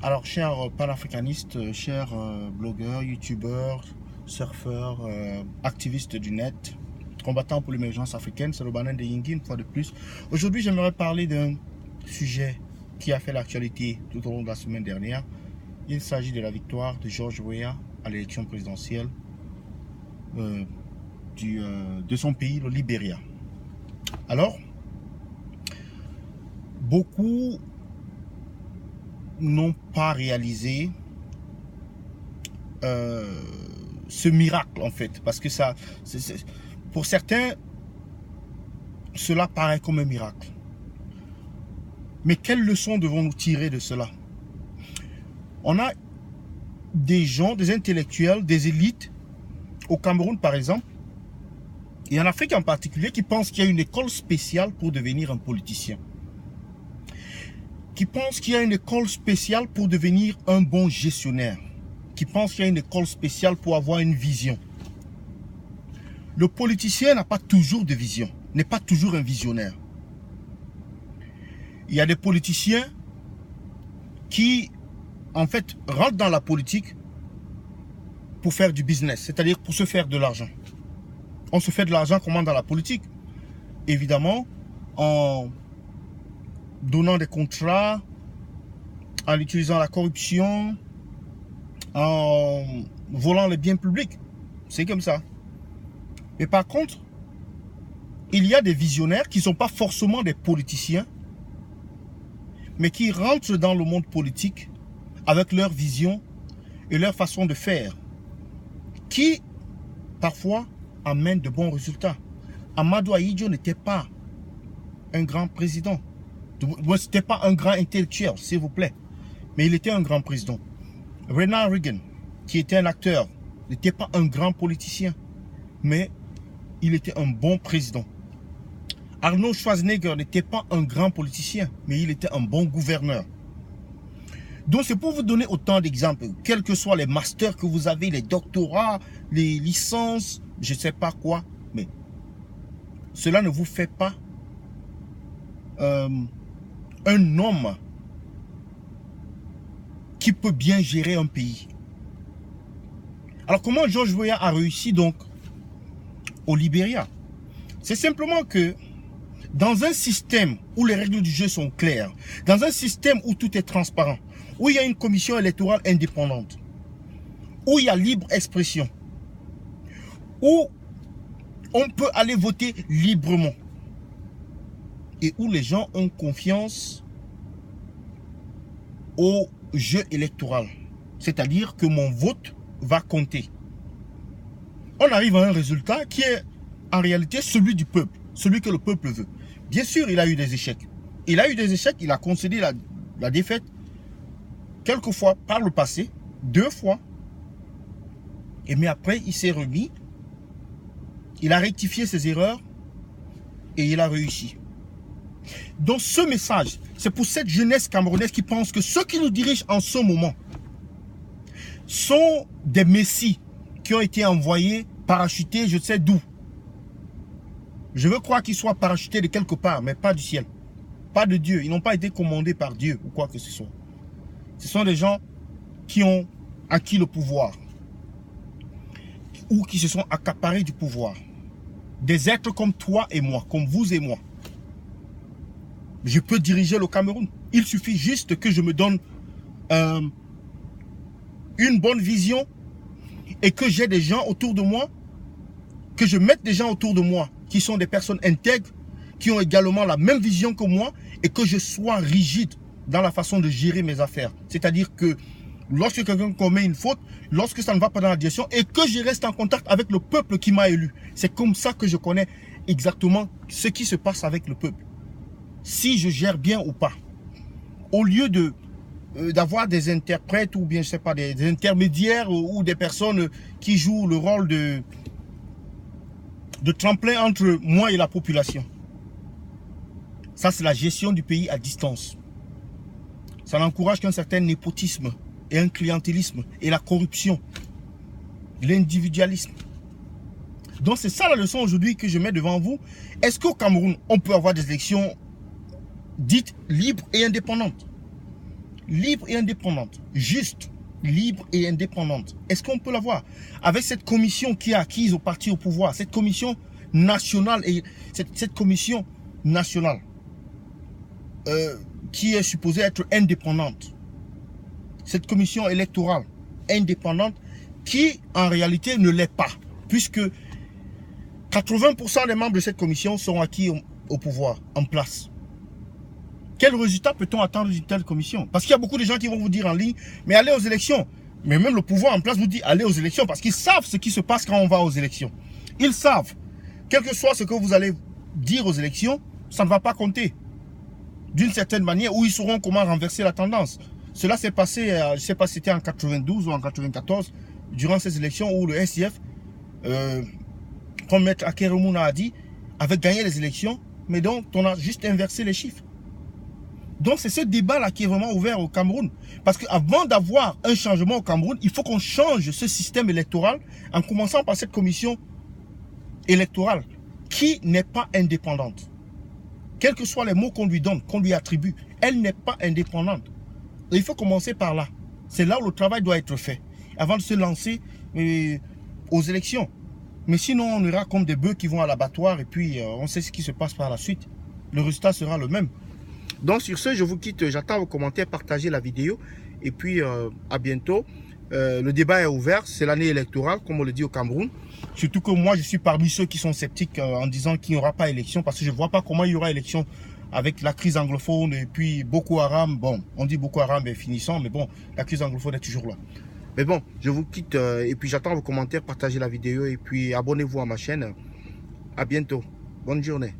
Alors, chers panafricanistes, chers blogueurs, youtubeurs, surfeurs, activistes du net, combattants pour l'émergence africaine, c'est le Banin de Yingui une fois de plus. Aujourd'hui, j'aimerais parler d'un sujet qui a fait l'actualité tout au long de la semaine dernière. Il s'agit de la victoire de George Weah à l'élection présidentielle de son pays, le Libéria. Alors, beaucoup n'ont pas réalisé ce miracle en fait, parce que ça, pour certains, cela paraît comme un miracle. Mais quelle leçon devons-nous tirer de cela? On a des gens, des intellectuels, des élites, au Cameroun par exemple, et en Afrique en particulier, qui pensent qu'il y a une école spéciale pour devenir un politicien. Qui pensent qu'il y a une école spéciale pour devenir un bon gestionnaire, qui pensent qu'il y a une école spéciale pour avoir une vision. Le politicien n'a pas toujours de vision, n'est pas toujours un visionnaire. Il y a des politiciens qui, en fait, rentrent dans la politique pour faire du business, c'est-à-dire pour se faire de l'argent. On se fait de l'argent comment dans la politique? Évidemment, en donnant des contrats, en utilisant la corruption, en volant les biens publics. C'est comme ça. Mais par contre, il y a des visionnaires qui ne sont pas forcément des politiciens, mais qui rentrent dans le monde politique avec leur vision et leur façon de faire, qui parfois amènent de bons résultats. Amadou Ahidjo n'était pas un grand président. C'était pas un grand intellectuel, s'il vous plaît. Mais il était un grand président. Ronald Reagan, qui était un acteur, n'était pas un grand politicien. Mais il était un bon président. Arnold Schwarzenegger n'était pas un grand politicien, mais il était un bon gouverneur. Donc c'est pour vous donner autant d'exemples. Quels que soient les masters que vous avez, les doctorats, les licences, je ne sais pas quoi. Mais cela ne vous fait pas un homme qui peut bien gérer un pays. Alors comment George Weah a réussi donc au Libéria? C'est simplement que dans un système où les règles du jeu sont claires, dans un système où tout est transparent, où il y a une commission électorale indépendante, où il y a libre expression, où on peut aller voter librement, et où les gens ont confiance au jeu électoral. C'est-à-dire que mon vote va compter. On arrive à un résultat qui est en réalité celui du peuple, celui que le peuple veut. Bien sûr, il a eu des échecs. Il a eu des échecs, il a concédé la défaite quelques fois par le passé, 2 fois. Et mais après, il s'est remis, il a rectifié ses erreurs et il a réussi. Donc ce message, c'est pour cette jeunesse camerounaise qui pense que ceux qui nous dirigent en ce moment sont des messies qui ont été envoyés, parachutés, je ne sais d'où. Je veux croire qu'ils soient parachutés de quelque part, mais pas du ciel. Pas de Dieu. Ils n'ont pas été commandés par Dieu ou quoi que ce soit. Ce sont des gens qui ont acquis le pouvoir ou qui se sont accaparés du pouvoir. Des êtres comme toi et moi, comme vous et moi. Je peux diriger le Cameroun. Il suffit juste que je me donne une bonne vision et que j'ai des gens autour de moi, que je mette des gens autour de moi qui sont des personnes intègres, qui ont également la même vision que moi et que je sois rigide dans la façon de gérer mes affaires. C'est-à-dire que lorsque quelqu'un commet une faute, lorsque ça ne va pas dans la direction et que je reste en contact avec le peuple qui m'a élu. C'est comme ça que je connais exactement ce qui se passe avec le peuple. Si je gère bien ou pas. Au lieu d'avoir des interprètes ou bien je sais pas des intermédiaires ou des personnes qui jouent le rôle de tremplin entre moi et la population. Ça c'est la gestion du pays à distance. Ça n'encourage qu'un certain népotisme et un clientélisme et la corruption, l'individualisme. Donc c'est ça la leçon aujourd'hui que je mets devant vous. Est-ce qu'au Cameroun on peut avoir des élections dites libres et indépendantes? libre et indépendante, juste, libre et indépendante. Est-ce qu'on peut l'avoir avec cette commission qui est acquise au parti au pouvoir, cette commission nationale et cette commission nationale qui est supposée être indépendante, cette commission électorale indépendante qui en réalité ne l'est pas, puisque 80% des membres de cette commission sont acquis au pouvoir, en place. Quel résultat peut-on attendre d'une telle commission? Parce qu'il y a beaucoup de gens qui vont vous dire en ligne, mais allez aux élections. Mais même le pouvoir en place vous dit allez aux élections, parce qu'ils savent ce qui se passe quand on va aux élections. Ils savent, quel que soit ce que vous allez dire aux élections, ça ne va pas compter. D'une certaine manière, où ils sauront comment renverser la tendance. Cela s'est passé, je ne sais pas si c'était en 92 ou en 94, durant ces élections où le SIF, comme Maître Akeremouna a dit, avait gagné les élections, mais donc on a juste inversé les chiffres. Donc c'est ce débat-là qui est vraiment ouvert au Cameroun. Parce qu'avant d'avoir un changement au Cameroun, il faut qu'on change ce système électoral en commençant par cette commission électorale qui n'est pas indépendante. Quels que soient les mots qu'on lui donne, qu'on lui attribue, elle n'est pas indépendante. Et il faut commencer par là. C'est là où le travail doit être fait, avant de se lancer aux élections. Mais sinon, on ira comme des bœufs qui vont à l'abattoir et puis on sait ce qui se passe par la suite. Le résultat sera le même. Donc sur ce, je vous quitte. J'attends vos commentaires, partagez la vidéo. Et puis à bientôt. Le débat est ouvert. C'est l'année électorale, comme on le dit au Cameroun. Surtout que moi, je suis parmi ceux qui sont sceptiques en disant qu'il n'y aura pas élection. Parce que je ne vois pas comment il y aura élection avec la crise anglophone et puis Boko Haram. Bon, on dit Boko Haram est finissant, mais bon, la crise anglophone est toujours là. Mais bon, je vous quitte et puis j'attends vos commentaires, partagez la vidéo et puis abonnez-vous à ma chaîne. À bientôt. Bonne journée.